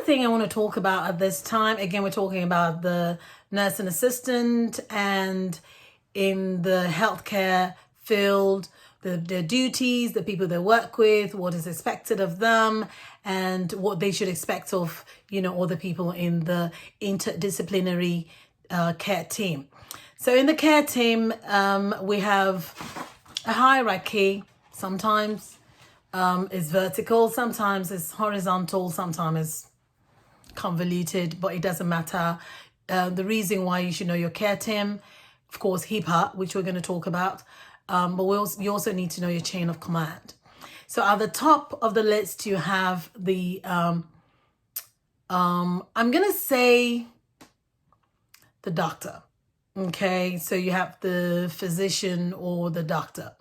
thing I want to talk about at this time, again, we're talking about the nursing assistant and in the healthcare field, their duties, the people they work with, what is expected of them, and what they should expect of, other people in the interdisciplinary care team. So in the care team, we have a hierarchy. Sometimes it's vertical, sometimes it's horizontal, sometimes it's convoluted, but it doesn't matter. The reason why you should know your care team, of course, HIPAA, which we're going to talk about, but you also need to know your chain of command. So at the top of the list, you have the, I'm going to say the doctor. Okay, so you have the physician or the doctor.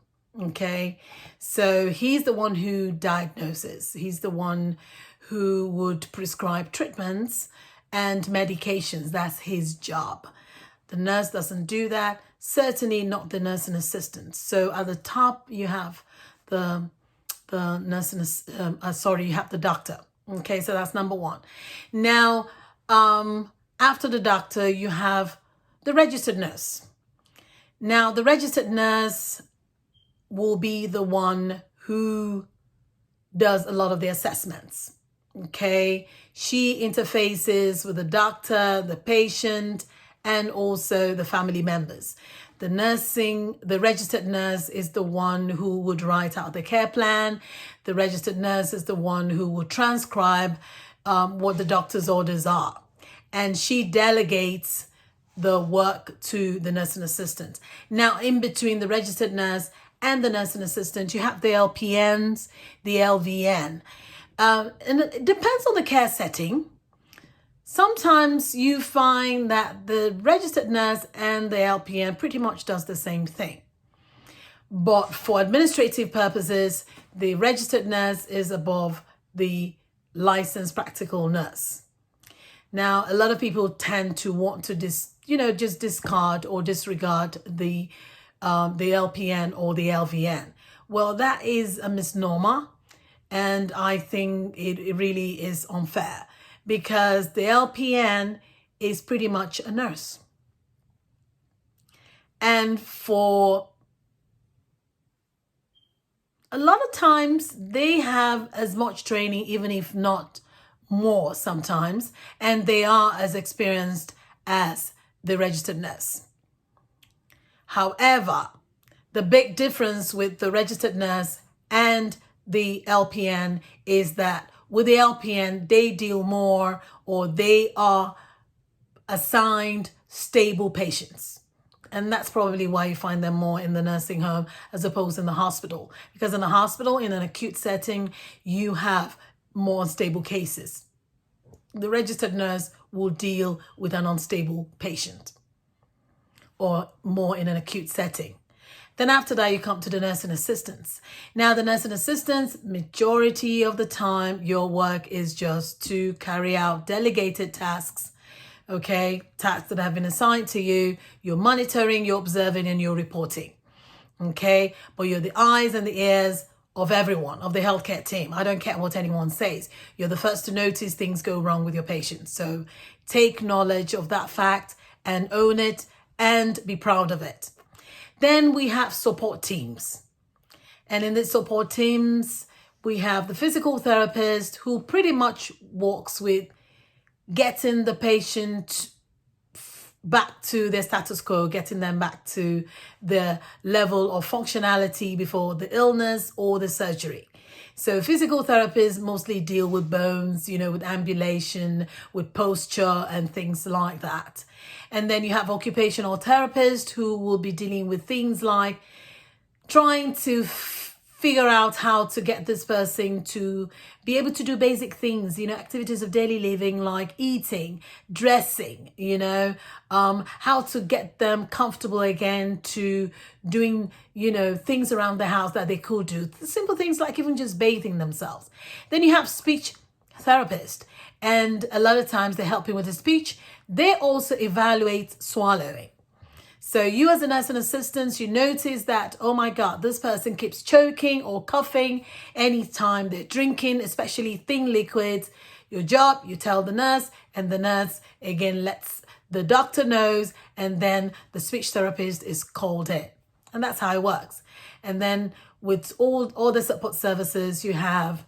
Okay, so he's the one who diagnoses. He's the one who would prescribe treatments and medications. That's his job. The nurse doesn't do that. Certainly not the nursing assistant. So at the top you have the nursing. You have the doctor. Okay, so that's number one. Now, after the doctor, you have the registered nurse. Now, the registered nurse will be the one who does a lot of the assessments. Okay, she interfaces with the doctor, the patient, and also the family members. The registered nurse is the one who would write out the care plan. The registered nurse is the one who would transcribe what the doctor's orders are. And she delegates the work to the nursing assistant. Now, in between the registered nurse and the nursing assistant, you have the LPNs, the LVN. And it depends on the care setting. Sometimes you find that the registered nurse and the LPN pretty much does the same thing. But for administrative purposes, the registered nurse is above the licensed practical nurse. Now, a lot of people tend to want to just discard or disregard the LPN or the LVN. Well, that is a misnomer, and I think it really is unfair, because the LPN is pretty much a nurse. And for a lot of times, they have as much training, even if not more sometimes, and they are as experienced as the registered nurse. However, the big difference with the registered nurse and the LPN is that with the LPN, they deal more, or they are assigned stable patients. And that's probably why you find them more in the nursing home as opposed in the hospital. Because in the hospital, in an acute setting, you have more stable cases. The registered nurse will deal with an unstable patient, or more in an acute setting. Then after that, you come to the nursing assistants. Now, the nursing assistants, majority of the time, your work is just to carry out delegated tasks, okay? Tasks that have been assigned to you. You're monitoring, you're observing, and you're reporting, okay? But you're the eyes and the ears of everyone, of the healthcare team. I don't care what anyone says. You're the first to notice things go wrong with your patients. So take knowledge of that fact and own it and be proud of it. Then we have support teams. And in the support teams, we have the physical therapist, who pretty much works with getting the patient back to their status quo, getting them back to the level of functionality before the illness or the surgery. So physical therapists mostly deal with bones, with ambulation, with posture and things like that. And then you have occupational therapists, who will be dealing with things like trying to figure out how to get this person to be able to do basic things, activities of daily living like eating, dressing, how to get them comfortable again to doing, things around the house that they could do. Simple things like even just bathing themselves. Then you have speech therapists, and a lot of times they're helping with the speech. They also evaluate swallowing. So you as a nursing assistant, you notice that, oh my God, this person keeps choking or coughing anytime they're drinking, especially thin liquids. your job, you tell the nurse, and the nurse again lets the doctor knows, and then the speech therapist is called in. And that's how it works. And then with all the support services, you have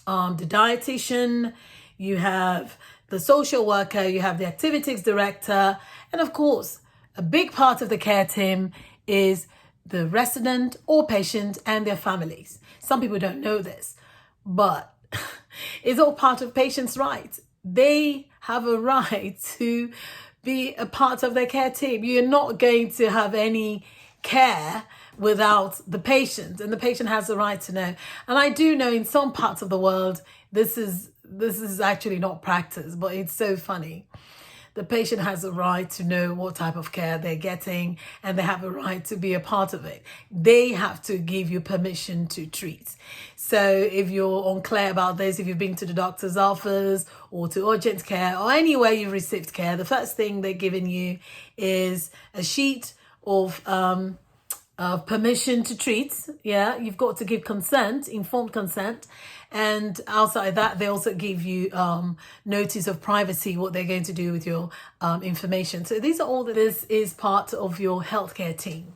the dietitian, you have the social worker, you have the activities director, and of course, a big part of the care team is the resident or patient and their families. Some people don't know this, but it's all part of patients' rights. They have a right to be a part of their care team. You're not going to have any care without the patient, and the patient has the right to know. And I do know in some parts of the world, this is actually not practiced, but it's so funny. The patient has a right to know what type of care they're getting, and they have a right to be a part of it. They have to give you permission to treat. So if you're unclear about this, if you've been to the doctor's office or to urgent care or anywhere you've received care, the first thing they're giving you is a sheet of permission to treat. Yeah, you've got to give consent, informed consent. And outside that, they also give you notice of privacy, what they're going to do with your information. So these are all that is part of your healthcare team.